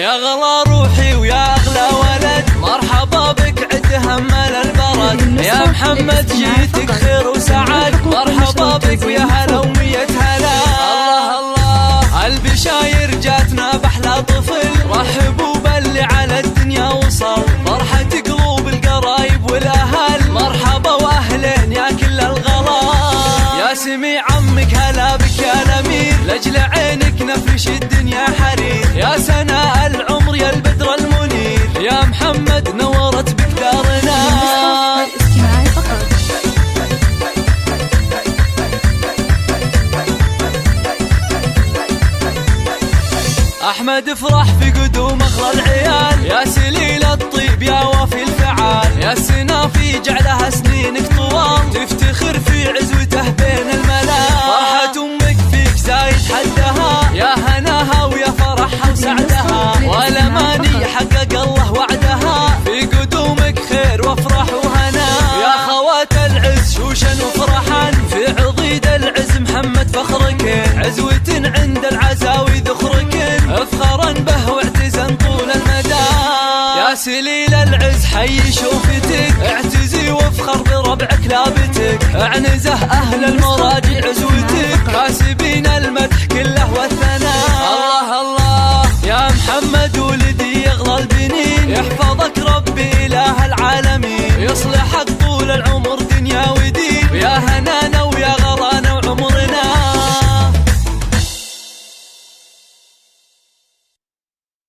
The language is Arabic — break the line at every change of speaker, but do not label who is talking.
يا غلا روحي ويا أغلى ولد، مرحبا بك عد همل البرد. يا محمد جيتك خير وسعد، مرحبا بك ويا هلا ومية هلا. الله الله البشاير جاتنا بأحلى طفل، رحبوا باللي على الدنيا وصل، فرحة قلوب القرايب والأهل، مرحبا وأهلين يا كل الغلا. يا سمي عمك هلا بك يا الأمير، لأجل عينك نفرش الدنيا حرير. يا سناء العمر يا البدر المنير، يا محمد نورت بك دارنا. أحمد افرح في قدوم أغلى العيال، يا سليل الطيب يا وافي الفعال. يا السنافي جعلها سنينك طوال، تفتخر في عزوته بين الملال. فرحة أمك فيك زايد حدها، يا هناها ويا فرحها وسعدها، والأماني حقق الله وعدها، في قدومك خير وافرح وهنا. يا خوات العز شوشا وفرحا، في عضيد العز محمد فخركن، عزوة عند العزاوي ذخركن، افخرا به واعتزا طول المدى. يا سليل العز حي شوفتك، اعتزي وافخر بربعك لابتك، اعنزه اهل المراجع عزوتك، كاسبين المدح كله والثناء. الله الله يا محمد ولدي يغلى البنين، يحفظك ربي اله العالمين، يصلحك